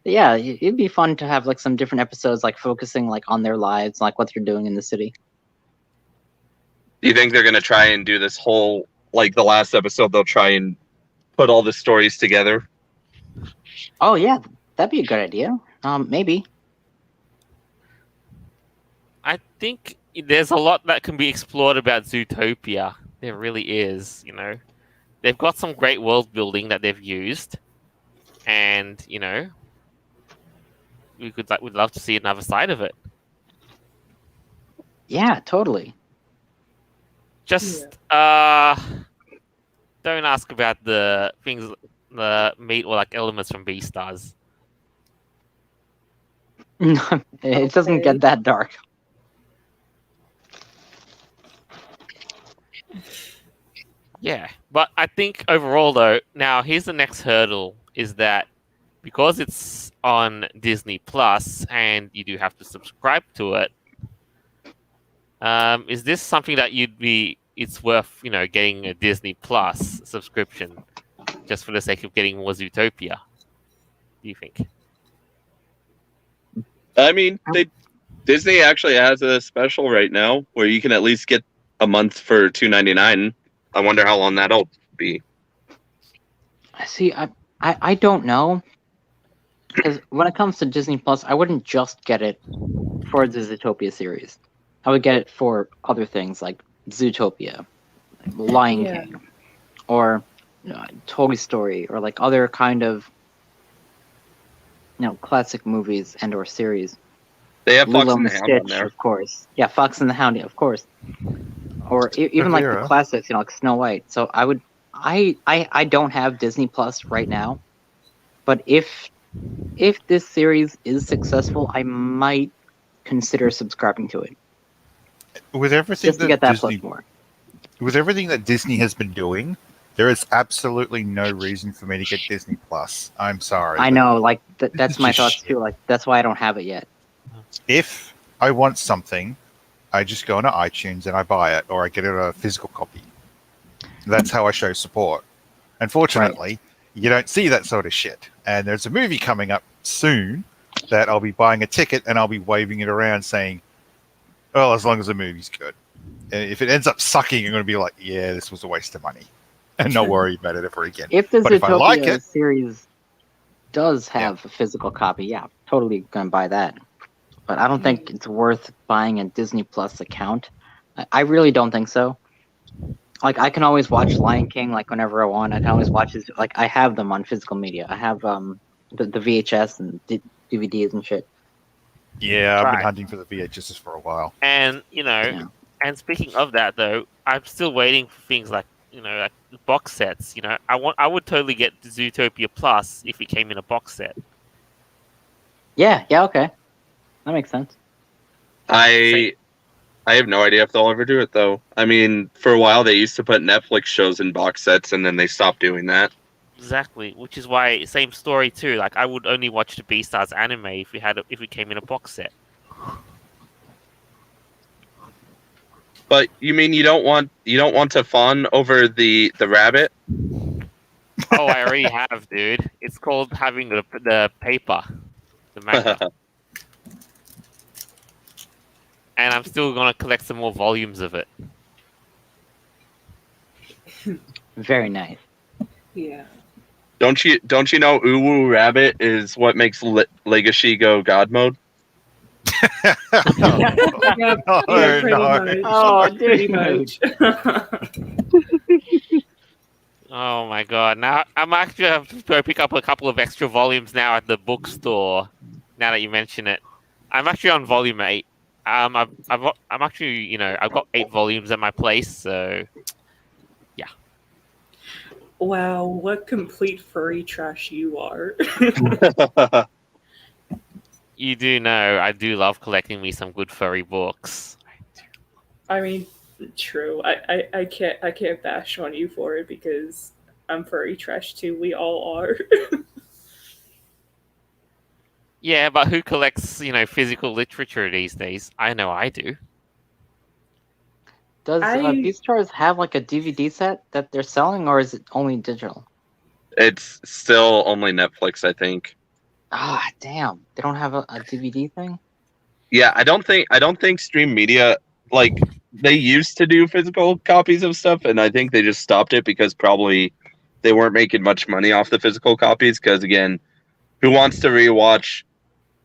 But yeah, it'd be fun to have like some different episodes like focusing like on their lives, like what they're doing in the city. Do you think they're gonna try and do this whole like the last episode? They'll try and put all the stories together. Oh yeah, that'd be a good idea. Maybe. I think there's a lot that can be explored about Zootopia. There really is. They've got some great world building that they've used, and we'd love to see another side of it. Yeah, totally. Just don't ask about the things meat or like elements from Beastars. It doesn't Okay. get that dark. Yeah, but I think overall though, now here's the next hurdle: is that because it's on Disney Plus and you do have to subscribe to it. Is this something that it's worth, getting a Disney Plus subscription just for the sake of getting more Zootopia? Do you think? I mean, Disney actually has a special right now where you can at least get a month for $2.99. I wonder how long that'll be. See, I don't know. Because when it comes to Disney Plus, I wouldn't just get it for the Zootopia series. I would get it for other things like Zootopia, like Lion Yeah. King, or Toy Story, or like other kind of classic movies and or series. They have Fox Lilo and and the Hound on Stitch, there. of course. Yeah, Fox and the Hound, yeah, of course. Or even like the Rivera. classics, like Snow White. So I don't have Disney Plus right now, but if this series is successful, I might consider subscribing to it With everything just to get that that Disney, plus more. with everything that Disney has been doing, there is absolutely no reason for me to get Disney Plus. I'm sorry. I but know, like that's It's my just thoughts shit. too. Like that's why I don't have it yet. If I want something, I just go onto iTunes and I buy it, or I get it a physical copy. That's how I show support. Unfortunately, you don't see that sort of shit. And there's a movie coming up soon that I'll be buying a ticket and I'll be waving it around saying, well, as long as the movie's good. And if it ends up sucking, I'm going to be like, yeah, this was a waste of money. And not worry about it ever again. If the But if I like Zootopia it, series does have a physical copy, yeah, totally gonna buy that. But I don't think it's worth buying a Disney Plus account. I really don't think so. Like I can always watch Lion King like whenever I want. I can always watch it. Like I have them on physical media. I have the VHS and DVDs and shit. yeah, I've been Right. hunting for the VHSs for a while. And Yeah. and speaking of that though, I'm still waiting for things like like box sets. I would totally get Zootopia Plus if it came in a box set. Yeah, okay. That makes sense. I have no idea if they'll ever do it though. I mean, for a while they used to put Netflix shows in box sets, and then they stopped doing that. Exactly, which is why same story too. Like I would only watch the Beastars anime if it came in a box set. But you mean you don't want to fawn over the rabbit? Oh, I already have, dude. It's called having the paper, the manga, and I'm still gonna collect some more volumes of it. Very nice. Yeah. Don't you know Uwu Rabbit is what makes Legacy go God mode? Yeah, No, pretty no. much. Oh, Pretty dude. much. Oh my god! Now I'm actually have to go pick up a couple of extra volumes now at the bookstore. Now that you mention it, I'm actually on volume 8. I'm actually I've got 8 volumes at my place. So Wow, what complete furry trash you are. you do know I do love collecting me some good furry books. I mean, true. I can't bash on you for it because I'm furry trash too. We all are. Yeah, but who collects physical literature these days? I know I do. Does I- Beastars have like a DVD set that they're selling, or is it only digital? It's still only Netflix, I think. Ah, damn! They don't have a DVD thing. Yeah, I don't think Stream Media, like, they used to do physical copies of stuff, and I think they just stopped it because probably they weren't making much money off the physical copies. Because again, who wants to rewatch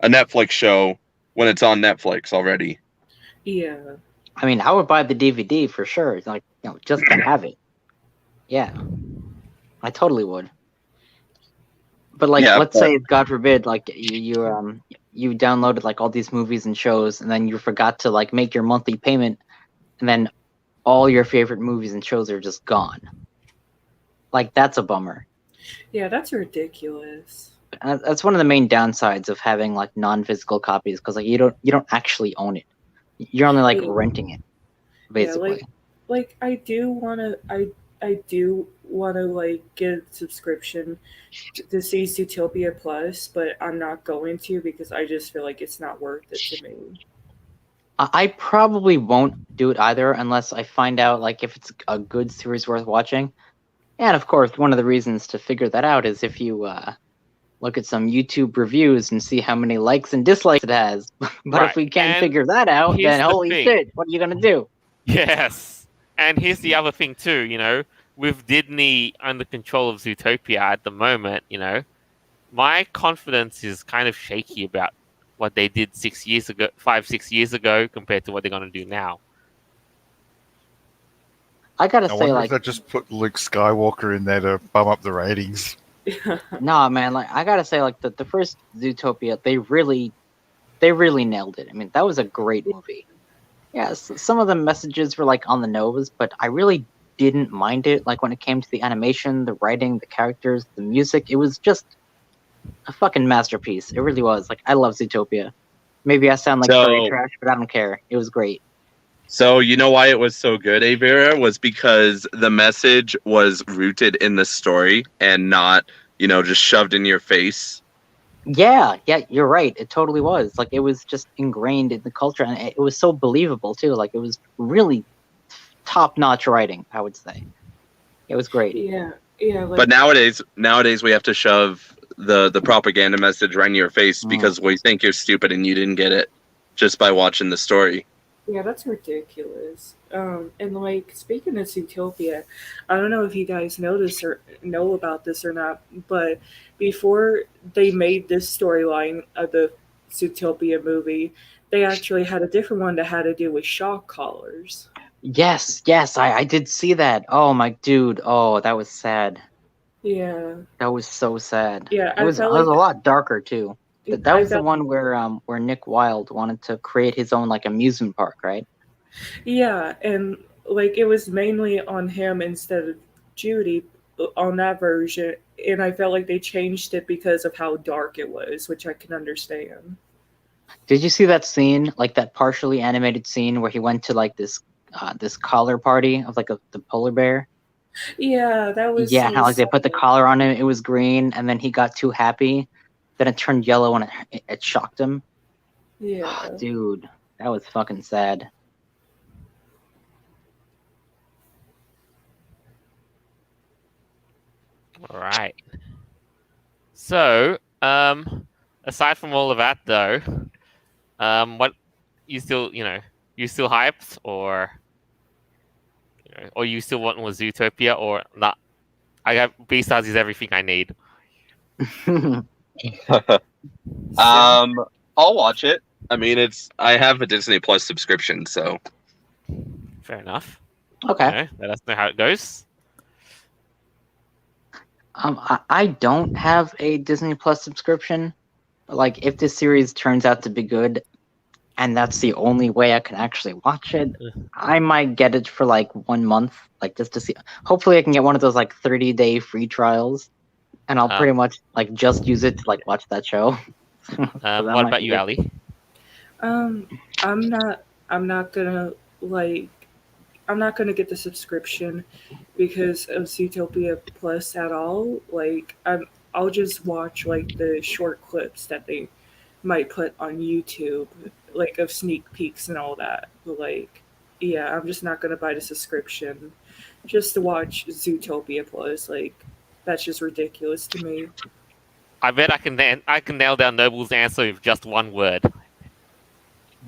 a Netflix show when it's on Netflix already? Yeah. I mean, I would buy the DVD for sure. It's like just to have it. Yeah, I totally would. But like, Yeah, let's but- say, God forbid, like you downloaded like all these movies and shows, and then you forgot to like make your monthly payment, and then all your favorite movies and shows are just gone. Like that's a bummer. Yeah, that's ridiculous. That's one of the main downsides of having like non-physical copies, because like you don't actually own it. You're only like Yeah. renting it, Yeah, basically. like I do wanna like get a subscription to see Zootopia Plus, but I'm not going to because I just feel like it's not worth it to me. I probably won't do it either unless I find out like if it's a good series worth watching. And of course, one of the reasons to figure that out is if you look at some YouTube reviews and see how many likes and dislikes it has. But Right, if we can't and figure that out, here's then the holy thing. shit, what are you gonna do? Yes. And here's the other thing too, with Disney under control of Zootopia at the moment, my confidence is kind of shaky about what they did 6 years ago, 6 years ago, compared to what they're going to do now. I gotta I say, wonder if like, they just put Luke Skywalker in there to bump up the ratings. nah, man, like, I gotta say, like, the first Zootopia, they really nailed it. I mean, that was a great movie. Yeah, some of the messages were like on the nose, but I really didn't mind it. Like when it came to the animation, the writing, the characters, the music, it was just a fucking masterpiece. It really was. Like, I love Zootopia. Maybe I sound like furry So, trash, but I don't care. It was great. so you know why it was so good, Avera, was because the message was rooted in the story and not, just shoved in your face. Yeah, you're right. It totally was. Like, it was just ingrained in the culture, and it was so believable too. Like, it was really top-notch writing, I would say. It was great. Yeah, like But nowadays we have to shove the propaganda message right in your face because we think you're stupid and you didn't get it just by watching the story. yeah, that's ridiculous. And like speaking of Zootopia, I don't know if you guys know about this or not, but before they made this storyline of the Zootopia movie, they actually had a different one that had to do with shock collars. Yes, I did see that. Oh my dude. Oh, that was sad. Yeah, That was so sad. yeah, It was a lot darker too. That I was the felt one where Nick Wilde wanted to create his own like amusement park, right? yeah, and like it was mainly on him instead of Judy on that version, and I felt like they changed it because of how dark it was, which I can understand. Did you see that scene, like that partially animated scene where he went to like this collar party of like the polar bear? Yeah, that was Yeah, so how like they put the sad. collar on him, it was green, and then he got too happy, then it turned yellow and it shocked him. Yeah. Dude, that was fucking sad. All right. So, aside from all of that, though, what you still, you still hyped, or or you still want more Zootopia, or not? I got Beastars is everything I need. I'll watch it. I mean, I have a Disney Plus subscription, so Fair enough. Okay. Let us know how it goes. I don't have a Disney Plus subscription, but like if this series turns out to be good, and that's the only way I can actually watch it, I might get it for like 1 month, like just to see. Hopefully, I can get one of those like 30-day free trials, and I'll pretty much like just use it to like watch that show. What about you, Ali? I'm not gonna like I'm not gonna get the subscription because of Zootopia Plus at all. Like I'll just watch like the short clips that they might put on YouTube, like of sneak peeks and all that. But like, yeah, I'm just not gonna buy the subscription just to watch Zootopia Plus. Like, that's just ridiculous to me. I bet I can nail down Noble's answer with just one word: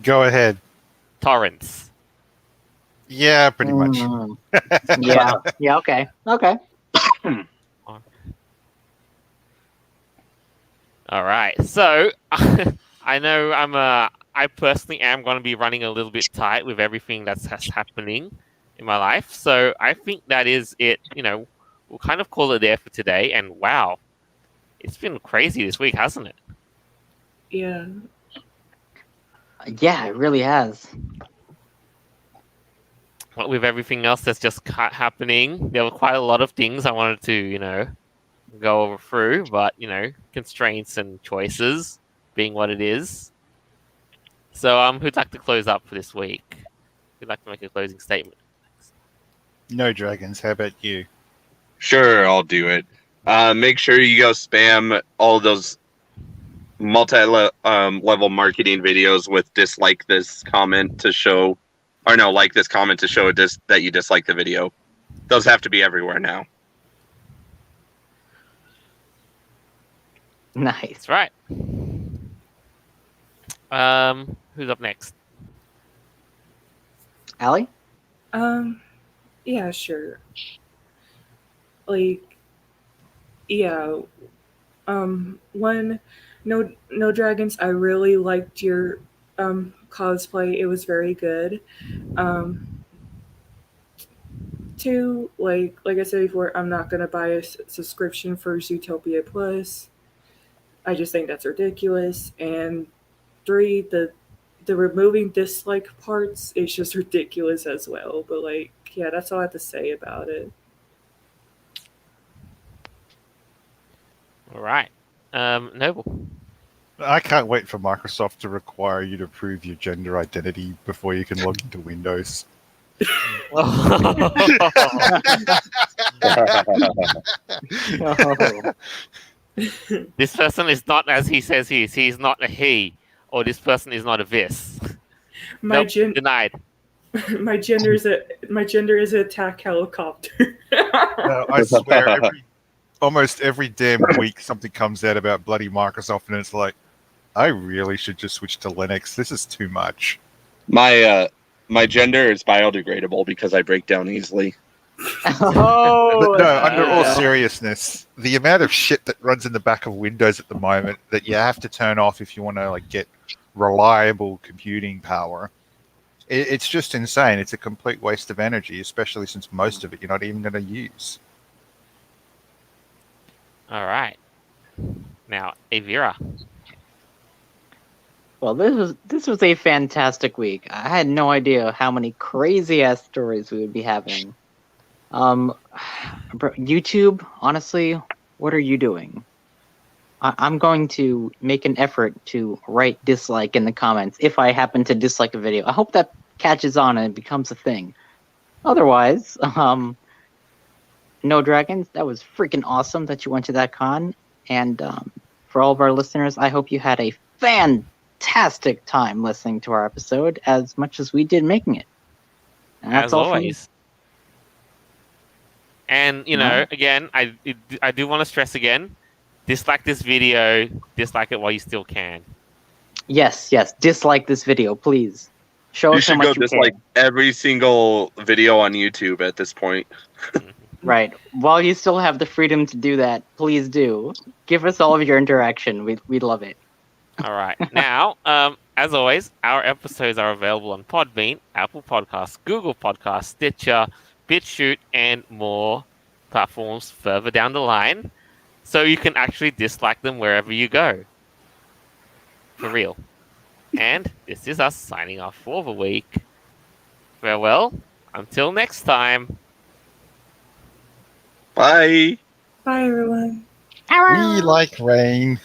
Go ahead. torrents. Yeah, pretty much. Yeah. Okay. All right. So I know I personally am going to be running a little bit tight with everything that's happening in my life. So I think that is it. We'll kind of call it there for today. And wow, it's been crazy this week, hasn't it? Yeah. Yeah, it really has. With everything else that's just happening, there were quite a lot of things I wanted to, go through, but constraints and choices being what it is. So, who'd like to close up for this week? Who'd like to make a closing statement? No dragons. How about you? Sure, I'll do it. Make sure you go spam all those multi-level marketing videos with dislike this comment to show, or no, like this comment to show that you dislike the video. Those have to be everywhere now. Nice. That's right. Who's up next? Allie? Yeah, sure. Like, yeah. One, no dragons. I really liked your cosplay. It was very good. Um, two, like I said before, I'm not gonna buy a subscription for Zootopia Plus. I just think that's ridiculous. And three, the removing dislike parts is just ridiculous as well. But yeah, that's all I have to say about it. All right. Noble. I can't wait for Microsoft to require you to prove your gender identity before you can log into Windows. Oh. This person is not as he says he is. He's not a he, or this person is not a this. My Nope, denied. my gender is a attack helicopter. I swear, almost every damn week something comes out about bloody Microsoft, and it's like, I really should just switch to Linux. This is too much. My gender is biodegradable because I break down easily. Oh, But no, under all Uh, seriousness, the amount of shit that runs in the back of Windows at the moment that you have to turn off if you want to get reliable computing power, it's just insane. It's a complete waste of energy, especially since most of it you're not even going to use. All right. Now, Avira. Well, this was a fantastic week. I had no idea how many crazy ass stories we would be having. YouTube, honestly, what are you doing? I'm going to make an effort to write dislike in the comments if I happen to dislike a video. I hope that catches on and it becomes a thing. Otherwise, no dragons. That was freaking awesome that you went to that con. And for all of our listeners, I hope you had a fantastic time listening to our episode as much as we did making it. And that's As all for me. always. And, again, I do want to stress again, dislike this video, dislike it while you still can. Yes, dislike this video, please. Show You us how should go much you dislike care. every single video on YouTube at this point. Right. While you still have the freedom to do that, please do. Give us all of your interaction. We'd love it. All right. Now, as always, our episodes are available on Podbean, Apple Podcasts, Google Podcasts, Stitcher, BitChute, and more platforms further down the line. So you can actually dislike them wherever you go. For real. And this is us signing off for the week. Farewell. Until next time. Bye. Bye, everyone. We like rain.